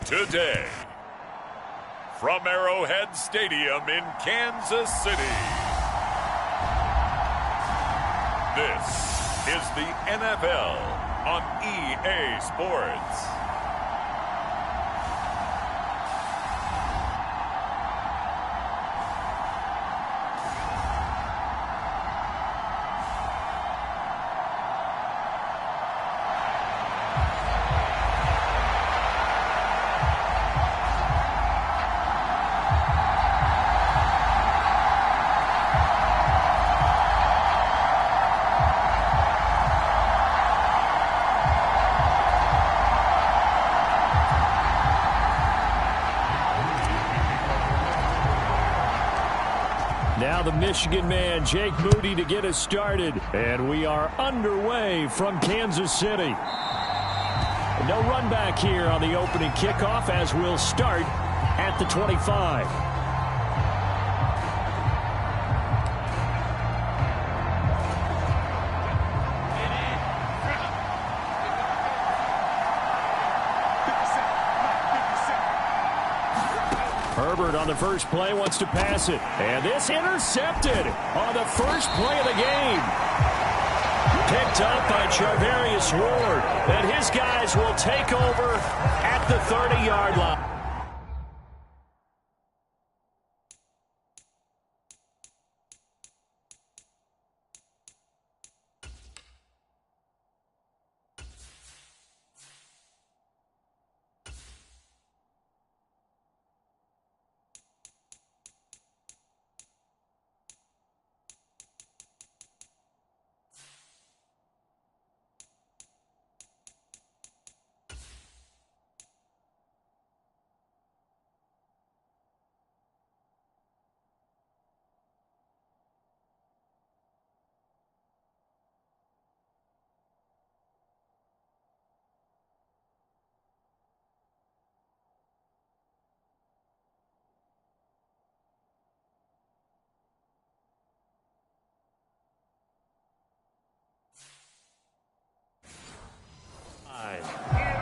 today. From Arrowhead Stadium in Kansas City, this is the NFL on EA Sports. Now the Michigan man, Jake Moody, to get us started. And we are underway from Kansas City. No run back here on the opening kickoff as we'll start at the 25. Herbert on the first play wants to pass it. And this intercepted on the first play of the game. Picked up by Charvarius Ward. And his guys will take over at the 30-yard line.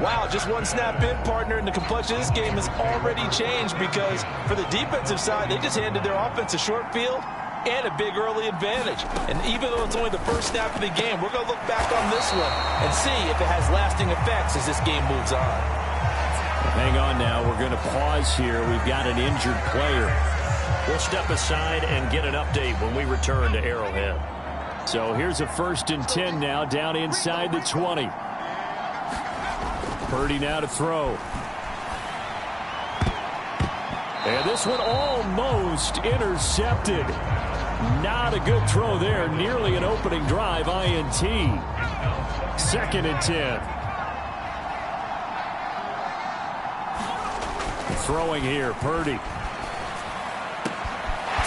Wow, just one snap in, partner, and the complexion of this game has already changed because for the defensive side, they just handed their offense a short field and a big early advantage. And even though it's only the first snap of the game, we're going to look back on this one and see if it has lasting effects as this game moves on. Hang on now. We're going to pause here. We've got an injured player. We'll step aside and get an update when we return to Arrowhead. So here's a 1st and 10 now down inside the 20. Purdy now to throw. And this one almost intercepted. Not a good throw there. Nearly an opening drive, INT. 2nd and 10. Throwing here, Purdy.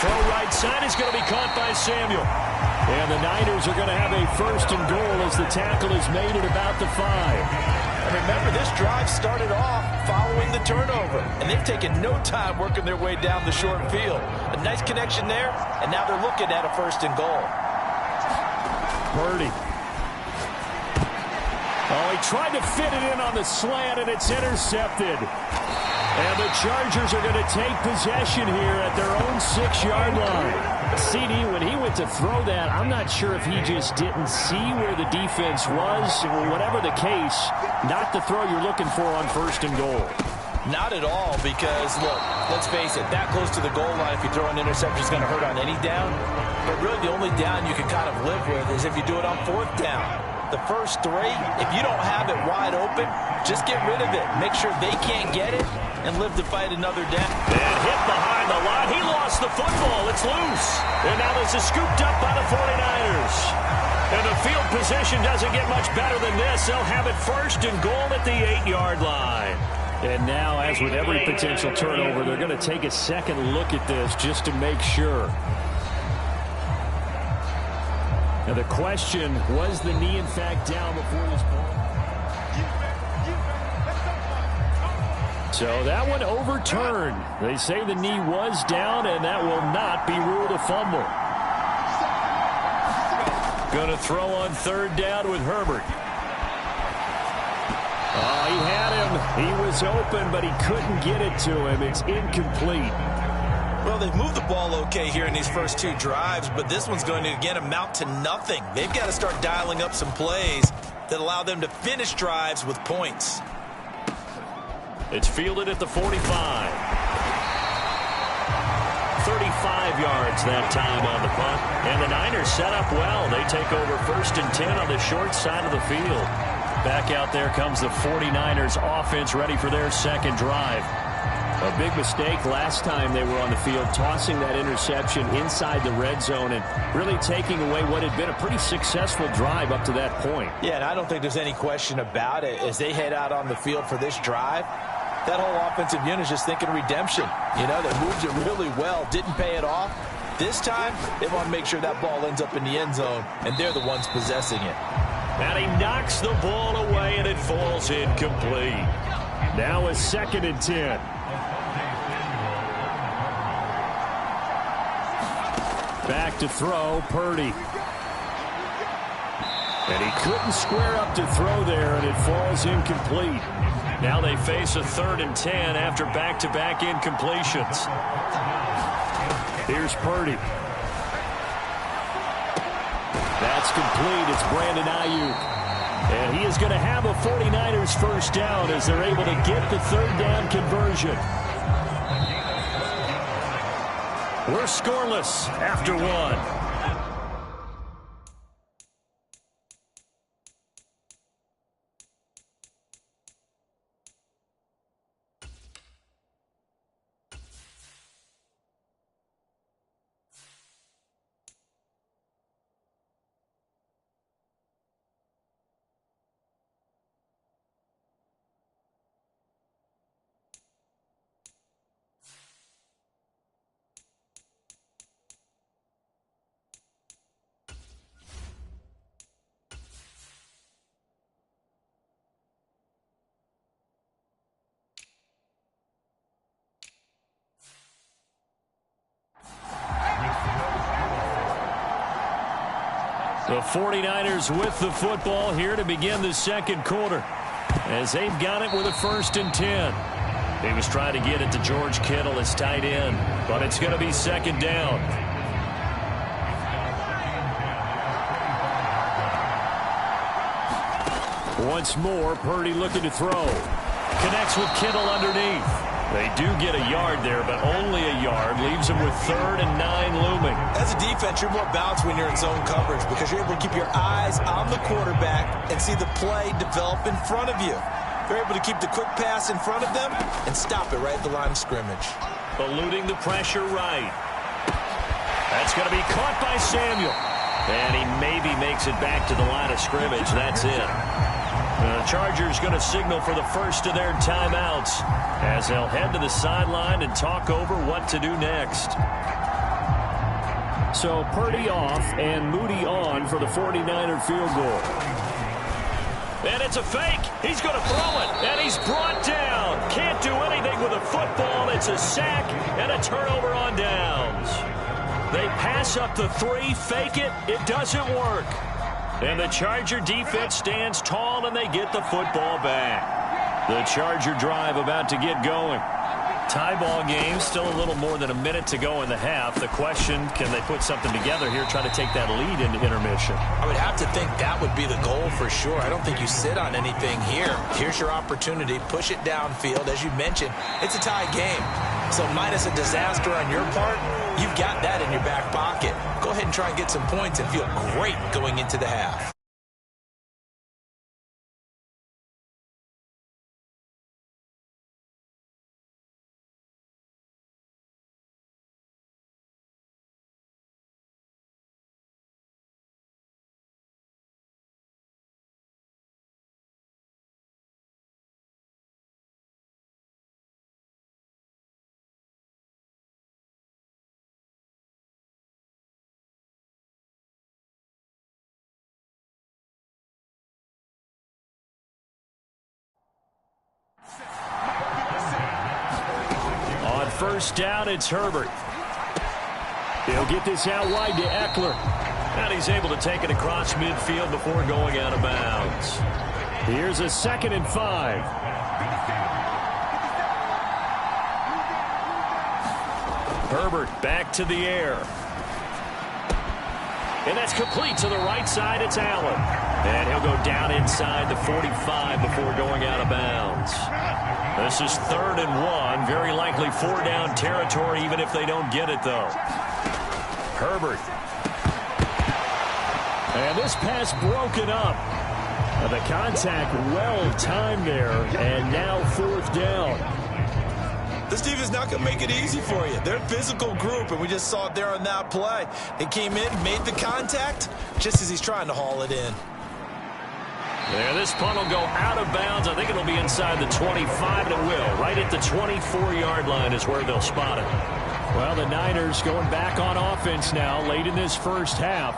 Throw right side is going to be caught by Samuel. And the Niners are going to have a 1st and goal as the tackle is made at about the 5. And remember, this drive started off following the turnover, and they've taken no time working their way down the short field. A nice connection there, and now they're looking at a 1st and goal. Purdy. Oh, he tried to fit it in on the slant, and it's intercepted. And the Chargers are going to take possession here at their own 6-yard line. CD, when he went to throw that, I'm not sure if he just didn't see where the defense was. Whatever the case, not the throw you're looking for on 1st and goal. Not at all, because, look, let's face it, that close to the goal line, if you throw an interception, is going to hurt on any down. But really, the only down you can kind of live with is if you do it on 4th down. The first 3, if you don't have it wide open, just get rid of it. Make sure they can't get it and live to fight another down. And hit behind the line. He lost the football. It's loose. And now this is scooped up by the 49ers. And the field position doesn't get much better than this. They'll have it 1st and goal at the 8-yard line. And now, as with every potential turnover, they're going to take a second look at this just to make sure. Now the question, was the knee in fact down before this point? So that one overturned. They say the knee was down, and that will not be ruled a fumble. Going to throw on 3rd down with Herbert. Oh, he had him. He was open, but he couldn't get it to him. It's incomplete. Well, they've moved the ball okay here in these first two drives, but this one's going to, again, amount to nothing. They've got to start dialing up some plays that allow them to finish drives with points. It's fielded at the 45. 35 yards that time on the punt. And the Niners set up well. They take over 1st and 10 on the short side of the field. Back out there comes the 49ers offense ready for their second drive. A big mistake last time they were on the field, tossing that interception inside the red zone and really taking away what had been a pretty successful drive up to that point. Yeah, and I don't think there's any question about it. As they head out on the field for this drive, that whole offensive unit is just thinking redemption. You know, they moved it really well, didn't pay it off. This time, they want to make sure that ball ends up in the end zone, and they're the ones possessing it. And he knocks the ball away, and it falls incomplete. Now a 2nd and 10. Back to throw, Purdy. And he couldn't square up to throw there, and it falls incomplete. Now they face a 3rd and 10 after back-to-back incompletions. Here's Purdy. That's complete. It's Brandon Ayuk. And he is going to have a 49ers first down as they're able to get the 3rd down conversion. We're scoreless after 1. The 49ers with the football here to begin the second quarter as they've got it with a 1st and 10. He was trying to get it to George Kittle as tight end, but it's going to be 2nd down. Once more, Purdy looking to throw. Connects with Kittle underneath. They do get a yard there, but only a yard. Leaves them with 3rd and 9 looming. As a defense, you're more balanced when you're in zone coverage because you're able to keep your eyes on the quarterback and see the play develop in front of you. They're able to keep the quick pass in front of them and stop it right at the line of scrimmage. Eluding the pressure right. That's going to be caught by Samuel. And he maybe makes it back to the line of scrimmage. That's it. The Chargers going to signal for the first of their timeouts as they'll head to the sideline and talk over what to do next. So Purdy off and Moody on for the 49er field goal. And it's a fake. He's going to throw it. And he's brought down. Can't do anything with a football. It's a sack and a turnover on downs. They pass up the 3, fake it. It doesn't work. And the Charger defense stands tall, and they get the football back. The Charger drive about to get going. Tie ball game, still a little more than a minute to go in the half. The question, can they put something together here, try to take that lead into intermission? I would have to think that would be the goal for sure. I don't think you sit on anything here. Here's your opportunity. Push it downfield. As you mentioned, it's a tie game. So minus a disaster on your part, you've got that in your back pocket. Go ahead and try and get some points and feel great going into the half. On first down, it's Herbert. He'll get this out wide to Eckler. And he's able to take it across midfield before going out of bounds. Here's a 2nd and 5. Herbert back to the air. And that's complete to the right side. It's Allen. And he'll go down inside the 45 before going out of bounds. This is 3rd and 1. Very likely 4-down territory, even if they don't get it, though. Herbert. And this pass broken up. The contact well timed there. And now 4th down. This defense is not going to make it easy for you. They're a physical group, and we just saw it there on that play. He came in, made the contact, just as he's trying to haul it in. Yeah, this punt will go out of bounds. I think it'll be inside the 25, and it will. Right at the 24-yard line is where they'll spot it. Well, the Niners going back on offense now late in this first half.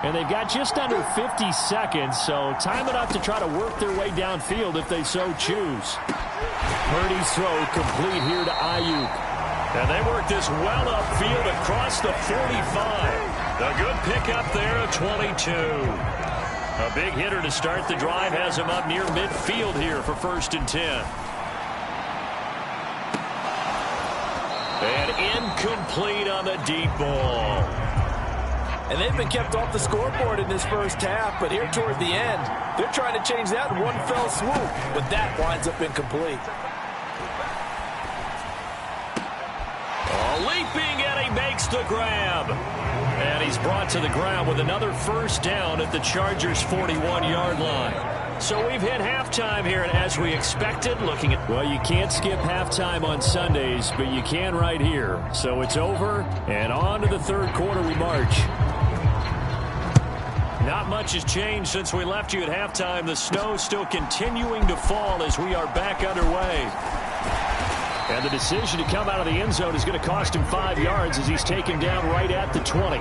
And they've got just under 50 seconds, so time enough to try to work their way downfield if they so choose. Purdy's throw complete here to Ayuk. And they work this well upfield across the 45. A good pickup there at 22. A big hitter to start the drive has him up near midfield here for 1st and 10. And incomplete on the deep ball. And they've been kept off the scoreboard in this first half, but here toward the end, they're trying to change that in one fell swoop, but that winds up incomplete. Leaping, and he makes the grab. And he's brought to the ground with another 1st down at the Chargers' 41-yard line. So we've hit halftime here, and as we expected, looking at... Well, you can't skip halftime on Sundays, but you can right here. So it's over, and on to the 3rd quarter we march. Not much has changed since we left you at halftime. The snow still continuing to fall as we are back underway. And the decision to come out of the end zone is going to cost him 5 yards as he's taken down right at the 20.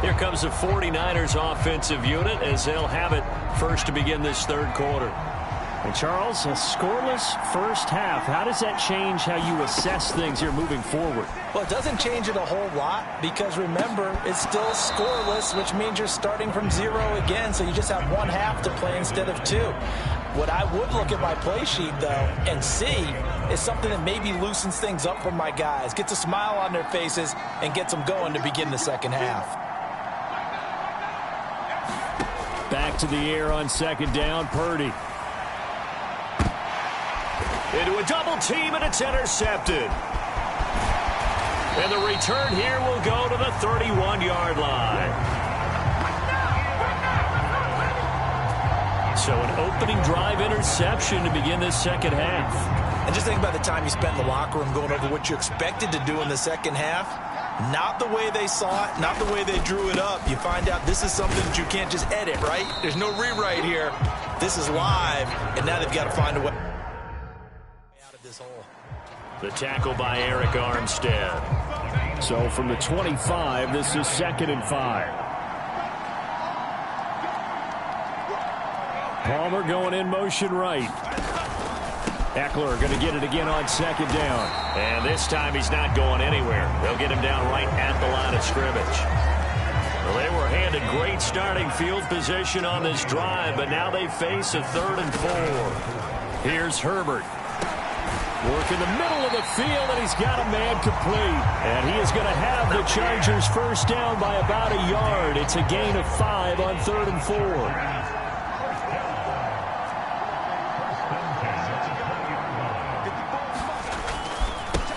Here comes the 49ers offensive unit as they'll have it first to begin this 3rd quarter. And Charles, a scoreless first half. How does that change how you assess things here moving forward? Well, it doesn't change it a whole lot because, remember, it's still scoreless, which means you're starting from 0 again, so you just have 1 half to play instead of 2. What I would look at my play sheet, though, and see is something that maybe loosens things up for my guys, gets a smile on their faces, and gets them going to begin the 2nd half. Back to the air on 2nd down, Purdy. Into a double team, and it's intercepted. And the return here will go to the 31-yard line. So an opening drive interception to begin this 2nd half. And just think about the time you spent in the locker room going over what you expected to do in the 2nd half. Not the way they saw it, not the way they drew it up. You find out this is something that you can't just edit, right? There's no rewrite here. This is live, and now they've got to find a way out of this hole. The tackle by Eric Armstead. So from the 25, this is 2nd and 5. Palmer going in motion right. Eckler going to get it again on 2nd down. And this time he's not going anywhere. They'll get him down right at the line of scrimmage. Well, they were handed great starting field position on this drive, but now they face a 3rd and 4. Here's Herbert. Work in the middle of the field, and he's got a man complete. And he is going to have the Chargers 1st down by about a yard. It's a gain of 5 on 3rd and 4.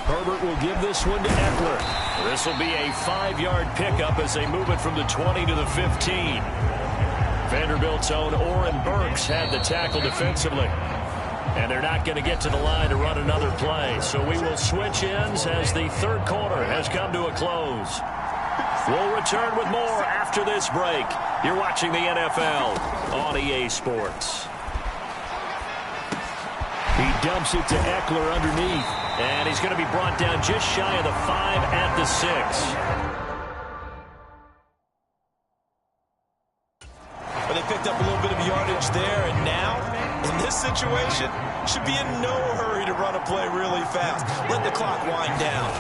Herbert will give this one to Eckler. This will be a 5-yard pickup as they move it from the 20 to the 15. Vanderbilt's own Oren Burks had the tackle defensively. And they're not going to get to the line to run another play. So we will switch ends as the 3rd quarter has come to a close. We'll return with more after this break. You're watching the NFL on EA Sports. He dumps it to Eckler underneath. And he's going to be brought down just shy of the 5 at the 6. Well, they picked up a little bit of yardage there, and now, in this situation, should be in no hurry to run a play really fast. Let the clock wind down.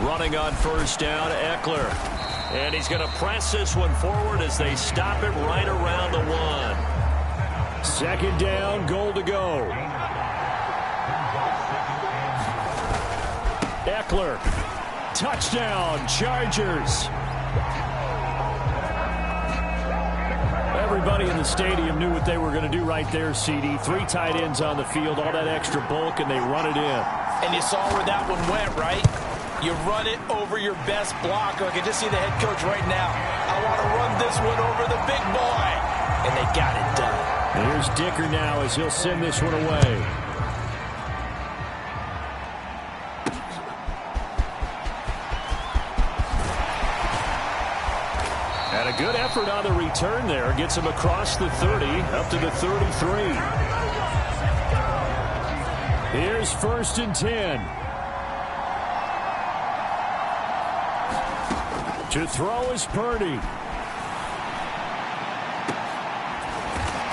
Running on 1st down, Eckler. And he's going to press this one forward as they stop it right around the 1. 2nd down, goal to go. Eckler. Touchdown, Chargers. Everybody in the stadium knew what they were going to do right there, CD. 3 tight ends on the field, all that extra bulk, and they run it in. And you saw where that one went, right? You run it over your best blocker. I can just see the head coach right now. I want to run this one over the big boy. And they got it done. And here's Dicker now as he'll send this one away. And a good effort on the return there. Gets him across the 30, up to the 33. Here's 1st and 10. To throw is Purdy.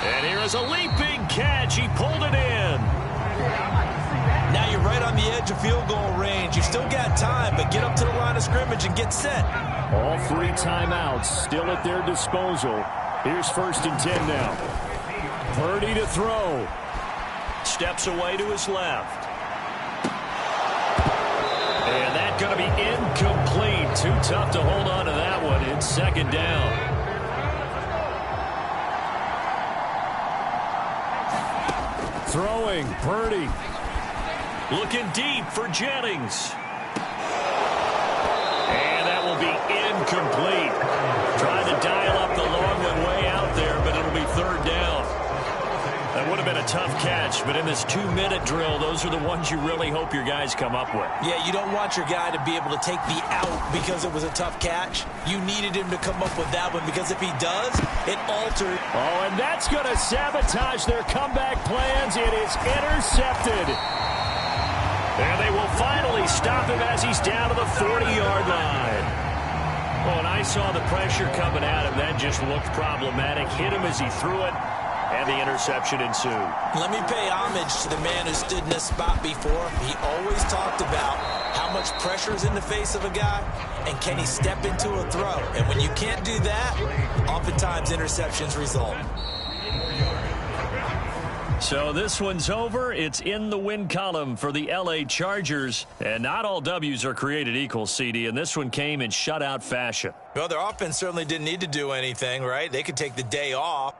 And here is a leaping catch. He pulled it in. Now you're right on the edge of field goal range. You've still got time, but get up to the line of scrimmage and get set. All 3 timeouts still at their disposal. Here's 1st and 10 now. Purdy to throw. Steps away to his left. And that's going to be incomplete. Too tough to hold on to that one. It's 2nd down. Throwing, Purdy. Looking deep for Jennings. And that will be incomplete. Trying to dial up the long one way out there, but it'll be 3rd down. That would have been a tough catch, but in this 2-minute drill, those are the ones you really hope your guys come up with. Yeah, you don't want your guy to be able to take the out because it was a tough catch. You needed him to come up with that one because if he does, it alters. Oh, and that's going to sabotage their comeback plans. It is intercepted. And they will finally stop him as he's down to the 40-yard line. Oh, and I saw the pressure coming at him. That just looked problematic. Hit him as he threw it. And the interception ensued. Let me pay homage to the man who stood in this spot before. He always talked about how much pressure is in the face of a guy and can he step into a throw. And when you can't do that, oftentimes interceptions result. So this one's over. It's in the win column for the L.A. Chargers. And not all W's are created equal, CD. And this one came in shutout fashion. Well, their offense certainly didn't need to do anything, right? They could take the day off.